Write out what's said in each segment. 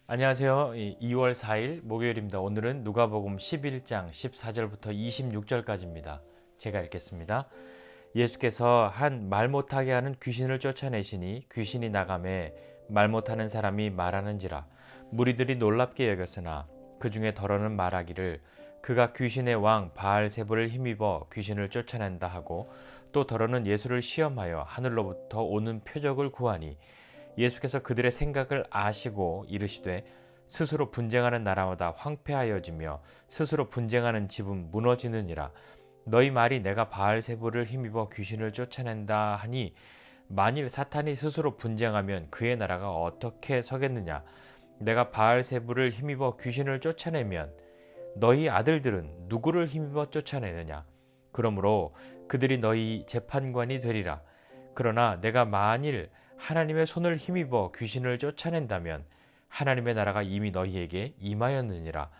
안녕하세요. 2월 4일 목요일입니다. 오늘은 누가복음 11장 14절부터 26절까지입니다. 제가 읽겠습니다. 예수께서 한 말 못하게 하는 귀신을 쫓아내시니 귀신이 나가매 말 못하는 사람이 말하는지라 무리들이 놀랍게 여겼으나 그 중에 더러는 말하기를 그가 귀신의 왕 바알세불을 힘입어 귀신을 쫓아낸다 하고 또 더러는 예수를 시험하여 하늘로부터 오는 표적을 구하니 예수께서 그들의 생각을 아시고 이르시되 스스로 분쟁하는 나라마다 황폐하여지며 스스로 분쟁하는 집은 무너지느니라. 너희 말이 내가 바알세불을 힘입어 귀신을 쫓아낸다 하니 만일 사탄이 스스로 분쟁하면 그의 나라가 어떻게 서겠느냐. 내가 바알세불을 힘입어 귀신을 쫓아내면 너희 아들들은 누구를 힘입어 쫓아내느냐. 그러므로 그들이 너희 재판관이 되리라. 그러나 내가 만일 하나님의 손을 힘입어 귀신을 쫓아낸다면 하나님의 나라가 이미 너희에게 임하였느니라.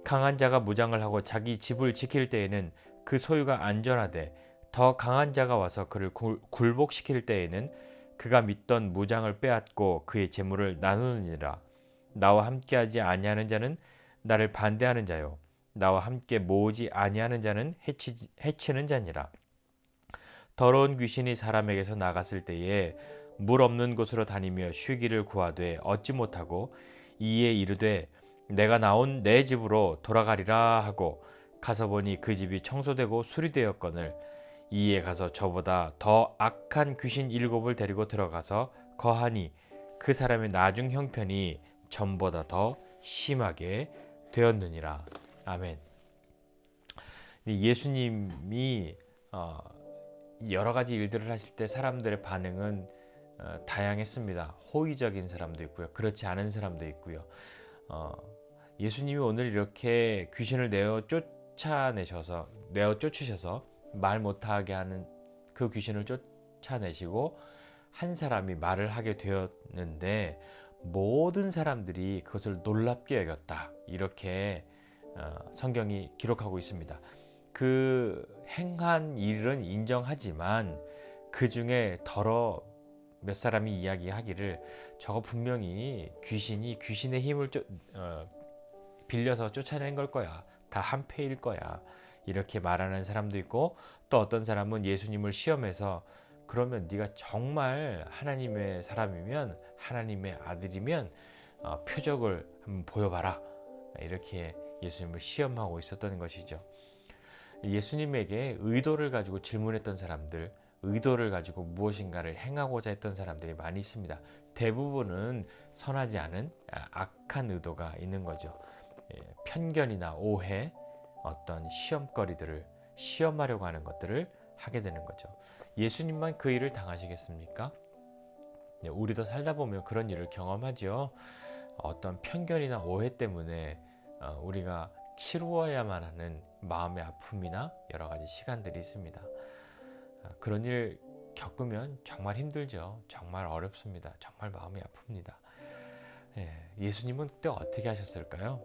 강한 자가 무장을 하고 자기 집을 지킬 때에는 그 소유가 안전하되 더 강한 자가 와서 그를 굴복시킬 때에는 그가 믿던 무장을 빼앗고 그의 재물을 나누느니라. 나와 함께하지 아니하는 자는 나를 반대하는 자요 나와 함께 모으지 아니하는 자는 해치는 자니라. 더러운 귀신이 사람에게서 나갔을 때에 물 없는 곳으로 다니며 쉬기를 구하되 얻지 못하고 이에 이르되 내가 나온 내 집으로 돌아가리라 하고 가서 보니 그 집이 청소되고 수리되었거늘 이에 가서 저보다 더 악한 귀신 7을 데리고 들어가서 거하니 그 사람의 나중 형편이 전보다 더 심하게 되었느니라. 아멘. 예수님이 여러 가지 일들을 하실 때 사람들의 반응은 다양했습니다. 호의적인 사람도 있고요. 그렇지 않은 사람도 있고요. 예수님이 오늘 이렇게 귀신을 내어 쫓으셔서 말 못하게 하는 그 귀신을 쫓아내시고 한 사람이 말을 하게 되었는데 모든 사람들이 그것을 놀랍게 여겼다. 이렇게 성경이 기록하고 있습니다. 그 행한 일은 인정하지만 그 중에 더러 몇 사람이 이야기하기를 저거 분명히 귀신이 귀신의 힘을 빌려서 쫓아낸 걸 거야. 다 한패일 거야. 이렇게 말하는 사람도 있고 또 어떤 사람은 예수님을 시험해서 그러면 네가 정말 하나님의 사람이면 하나님의 아들이면 표적을 한번 보여봐라. 이렇게 예수님을 시험하고 있었던 것이죠. 예수님에게 의도를 가지고 질문했던 사람들, 의도를 가지고 무엇인가를 행하고자 했던 사람들이 많이 있습니다. 대부분은 선하지 않은 악한 의도가 있는 거죠. 편견이나 오해, 어떤 시험거리들을 시험하려고 하는 것들을 하게 되는 거죠. 예수님만 그 일을 당하시겠습니까? 우리도 살다 보면 그런 일을 경험하죠. 어떤 편견이나 오해 때문에 우리가 치루어야만 하는 마음의 아픔이나 여러 가지 시간들이 있습니다. 그런 일 겪으면 정말 힘들죠. 정말 어렵습니다. 정말 마음이 아픕니다. 예수님은 그때 어떻게 하셨을까요?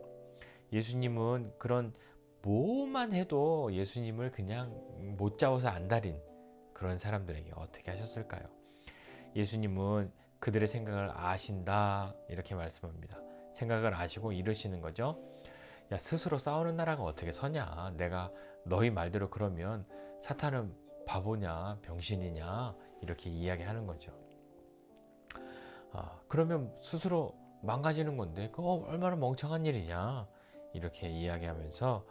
예수님은 그런 뭐만 해도 예수님을 그냥 못 잡아서 안달인 그런 사람들에게 어떻게 하셨을까요? 예수님은 그들의 생각을 아신다 이렇게 말씀합니다. 생각을 아시고 이르시는 거죠. 야, 스스로 싸우는 나라가 어떻게 서냐? 내가 너희 말대로 그러면 사탄은 바보냐, 병신이냐 이렇게 이야기하는 거죠. 그러면 스스로 망가지는 건데 그거 얼마나 멍청한 일이냐 이렇게 이야기하면서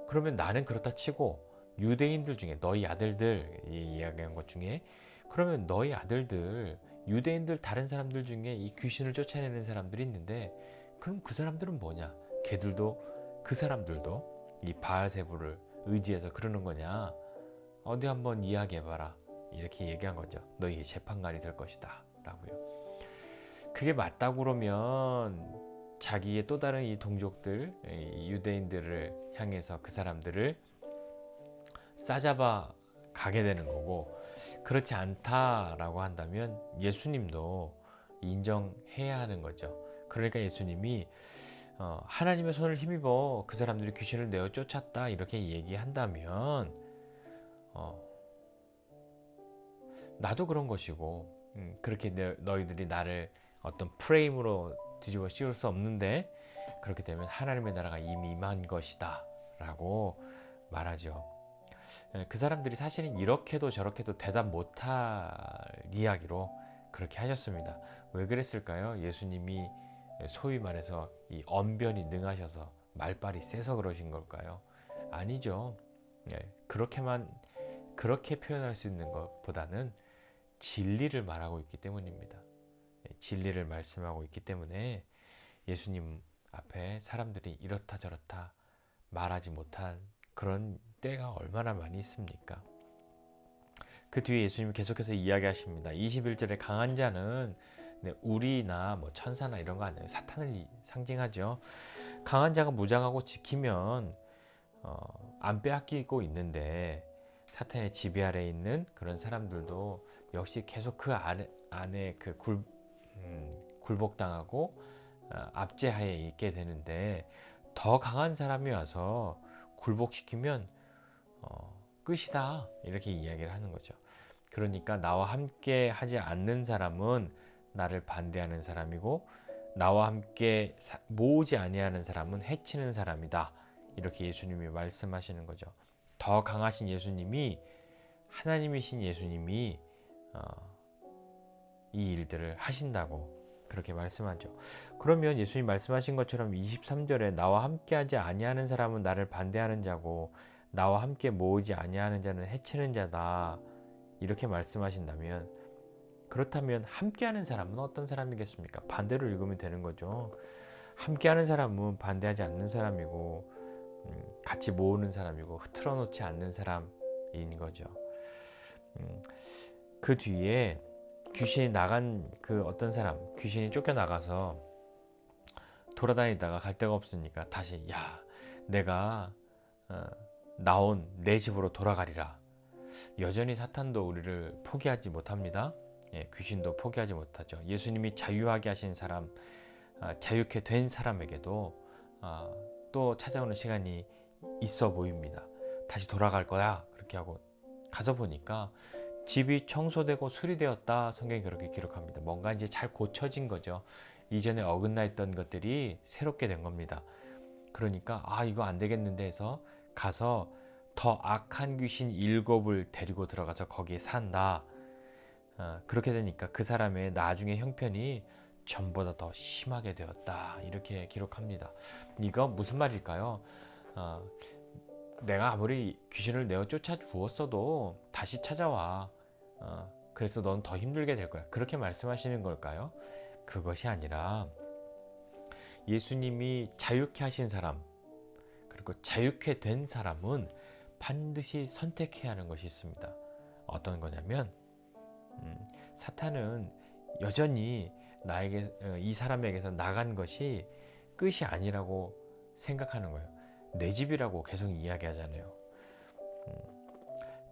그러면 나는 그렇다 치고 유대인들 중에 너희 아들들 이야기한 것 중에 그러면 너희 아들들 유대인들 다른 사람들 중에 이 귀신을 쫓아내는 사람들이 있는데 그럼 그 사람들은 뭐냐? 걔들도 그 사람들도 이 바알세불을 의지해서 그러는 거냐? 어디 한번 이야기해봐라 이렇게 얘기한 거죠. 너희 재판관이 될 것이다 라고요. 그게 맞다고 그러면 자기의 또 다른 이 동족들 이 유대인들을 향해서 그 사람들을 싸잡아 가게 되는 거고 그렇지 않다라고 한다면 예수님도 인정해야 하는 거죠. 그러니까 예수님이 하나님의 손을 힘입어 그 사람들이 귀신을 내어 쫓았다 이렇게 얘기한다면 나도 그런 것이고 그렇게 너희들이 나를 어떤 프레임으로 뒤집어 씌울 수 없는데 그렇게 되면 하나님의 나라가 이미 임한 것이다 라고 말하죠. 그 사람들이 사실은 이렇게도 저렇게도 대답 못할 이야기로 그렇게 하셨습니다. 왜 그랬을까요? 예수님이 소위 말해서 이 언변이 능하셔서 말빨이 세서 그러신 걸까요? 아니죠. 그렇게 표현할 수 있는 것보다는 진리를 말하고 있기 때문입니다. 진리를 말씀하고 있기 때문에 예수님 앞에 사람들이 이렇다 저렇다 말하지 못한 그런 때가 얼마나 많이 있습니까? 그 뒤에 예수님이 계속해서 이야기하십니다. 21절에 강한 자는 우리나 뭐 천사나 이런 거 아니에요. 사탄을 상징하죠. 강한 자가 무장하고 지키면 안 빼앗기고 있는데 사탄의 지배 아래에 있는 그런 사람들도 역시 계속 그 안에 그 굴복당하고 압제하에 있게 되는데 더 강한 사람이 와서 굴복시키면 끝이다 이렇게 이야기를 하는 거죠. 그러니까 나와 함께 하지 않는 사람은 나를 반대하는 사람이고 나와 함께 모으지 아니하는 사람은 해치는 사람이다 이렇게 예수님이 말씀하시는 거죠. 더 강하신 예수님이 하나님이신 예수님이 이 일들을 하신다고 그렇게 말씀하죠. 그러면 예수님 말씀하신 것처럼 23절에 나와 함께하지 아니하는 사람은 나를 반대하는 자고 나와 함께 모으지 아니하는 자는 해치는 자다 이렇게 말씀하신다면 그렇다면 함께하는 사람은 어떤 사람이겠습니까? 반대로 읽으면 되는 거죠. 함께하는 사람은 반대하지 않는 사람이고 같이 모으는 사람이고 흐트러 놓지 않는 사람인 거죠. 그 뒤에 귀신이 나간 그 어떤 사람, 귀신이 쫓겨나가서 돌아다니다가 갈 데가 없으니까 다시 내가 나온 내 집으로 돌아가리라. 여전히 사탄도 우리를 포기하지 못합니다. 귀신도 포기하지 못하죠. 예수님이 자유하게 하신 사람, 자유케 된 사람에게도 또 찾아오는 시간이 있어 보입니다. 다시 돌아갈 거야 그렇게 하고 가서 보니까 집이 청소되고 수리되었다 성경이 그렇게 기록합니다. 뭔가 이제 잘 고쳐진 거죠. 이전에 어긋나 있던 것들이 새롭게 된 겁니다. 그러니까 이거 안 되겠는데 해서 가서 더 악한 귀신 7을 데리고 들어가서 거기에 산다. 그렇게 되니까 그 사람의 나중에 형편이 전보다 더 심하게 되었다 이렇게 기록합니다. 이거 무슨 말일까요? 내가 아무리 귀신을 내어 쫓아 주었어도 다시 찾아와. 그래서 넌 더 힘들게 될 거야. 그렇게 말씀하시는 걸까요? 그것이 아니라 예수님이 자유케 하신 사람 그리고 자유케 된 사람은 반드시 선택해야 하는 것이 있습니다. 어떤 거냐면 사탄은 여전히 이 사람에게서 나간 것이 끝이 아니라고 생각하는 거예요. 내 집이라고 계속 이야기하잖아요.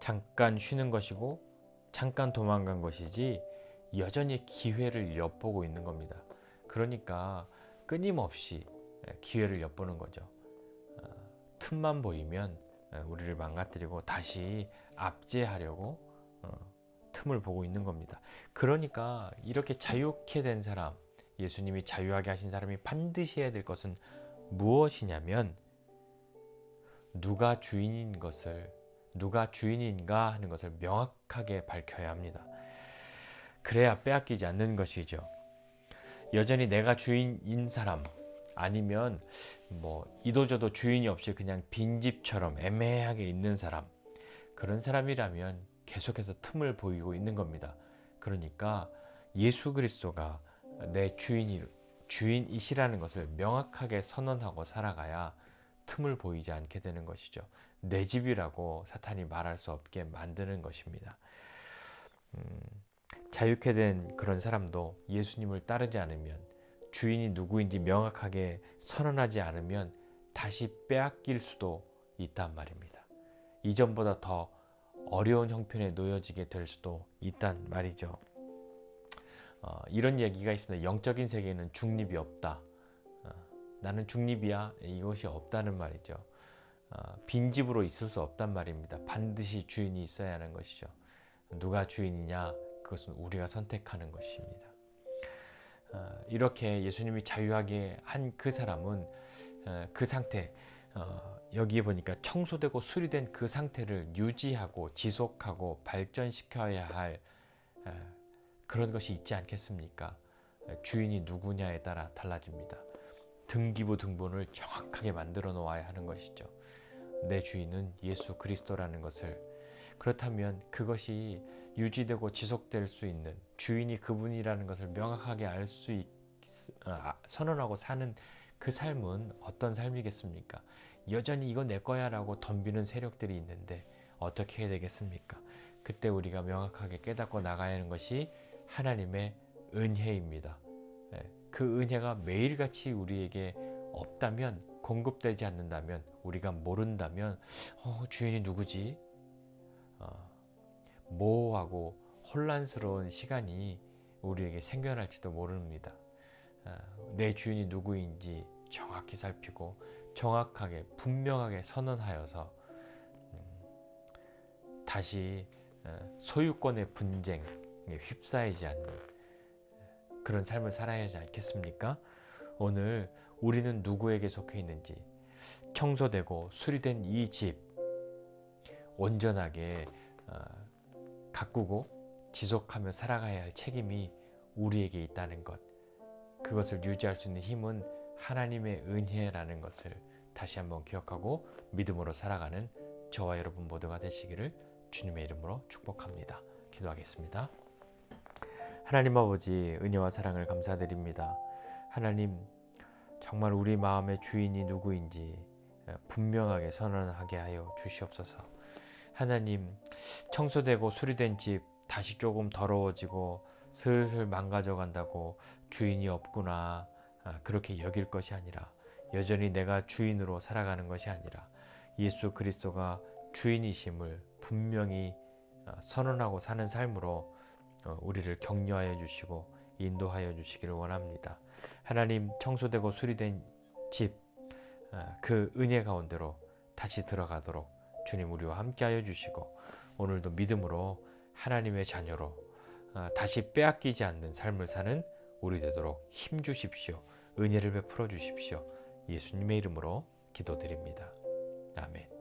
잠깐 쉬는 것이고 잠깐 도망간 것이지 여전히 기회를 엿보고 있는 겁니다. 그러니까 끊임없이 기회를 엿보는 거죠. 틈만 보이면 우리를 망가뜨리고 다시 압제하려고 틈을 보고 있는 겁니다. 그러니까 이렇게 자유케 된 사람, 예수님이 자유하게 하신 사람이 반드시 해야 될 것은 무엇이냐면 누가 주인인가 하는 것을 명확하게 밝혀야 합니다. 그래야 빼앗기지 않는 것이죠. 여전히 내가 주인인 사람 아니면 뭐 이도저도 주인이 없이 그냥 빈집처럼 애매하게 있는 사람 그런 사람이라면 계속해서 틈을 보이고 있는 겁니다. 그러니까 예수 그리스도가 내 주인이시라는 것을 명확하게 선언하고 살아가야 틈을 보이지 않게 되는 것이죠. 내 집이라고 사탄이 말할 수 없게 만드는 것입니다. 자유케 된 그런 사람도 예수님을 따르지 않으면 주인이 누구인지 명확하게 선언하지 않으면 다시 빼앗길 수도 있단 말입니다. 이전보다 더 어려운 형편에 놓여지게 될 수도 있단 말이죠. 이런 얘기가 있습니다. 영적인 세계에는 중립이 없다. 나는 중립이야. 이것이 없다는 말이죠. 빈집으로 있을 수 없단 말입니다. 반드시 주인이 있어야 하는 것이죠. 누가 주인이냐? 그것은 우리가 선택하는 것입니다. 이렇게 예수님이 자유하게 한 그 사람은 그 상태, 여기에 보니까 청소되고 수리된 그 상태를 유지하고 지속하고 발전시켜야 할 그런 것이 있지 않겠습니까? 주인이 누구냐에 따라 달라집니다. 등기부 등본을 정확하게 만들어 놓아야 하는 것이죠. 내 주인은 예수 그리스도라는 것을. 그렇다면 그것이 유지되고 지속될 수 있는, 주인이 그분이라는 것을 명확하게 알 수 선언하고 사는 그 삶은 어떤 삶이겠습니까? 여전히 이거 내 거야 라고 덤비는 세력들이 있는데 어떻게 해야 되겠습니까? 그때 우리가 명확하게 깨닫고 나가야 하는 것이 하나님의 은혜입니다. 그 은혜가 매일같이 우리에게 없다면, 공급되지 않는다면, 우리가 모른다면 주인이 누구지? 모호하고 혼란스러운 시간이 우리에게 생겨날지도 모릅니다. 내 주인이 누구인지 정확히 살피고 정확하게 분명하게 선언하여서 다시 소유권의 분쟁에 휩싸이지 않는 그런 삶을 살아야 하지 않겠습니까? 오늘 우리는 누구에게 속해 있는지, 청소되고 수리된 이 집 온전하게 가꾸고 지속하며 살아가야 할 책임이 우리에게 있다는 것, 그것을 유지할 수 있는 힘은 하나님의 은혜라는 것을 다시 한번 기억하고 믿음으로 살아가는 저와 여러분 모두가 되시기를 주님의 이름으로 축복합니다. 기도하겠습니다. 하나님 아버지, 은혜와 사랑을 감사드립니다. 하나님, 정말 우리 마음의 주인이 누구인지 분명하게 선언하게 하여 주시옵소서. 하나님, 청소되고 수리된 집 다시 조금 더러워지고 슬슬 망가져 간다고 주인이 없구나 그렇게 여길 것이 아니라, 여전히 내가 주인으로 살아가는 것이 아니라 예수 그리스도가 주인이심을 분명히 선언하고 사는 삶으로 우리를 격려하여 주시고 인도하여 주시기를 원합니다. 하나님, 청소되고 수리된 집, 그 은혜 가운데로 다시 들어가도록 주님 우리와 함께하여 주시고, 오늘도 믿음으로 하나님의 자녀로 다시 빼앗기지 않는 삶을 사는 우리 되도록 힘 주십시오. 은혜를 베풀어 주십시오. 예수님의 이름으로 기도드립니다. 아멘.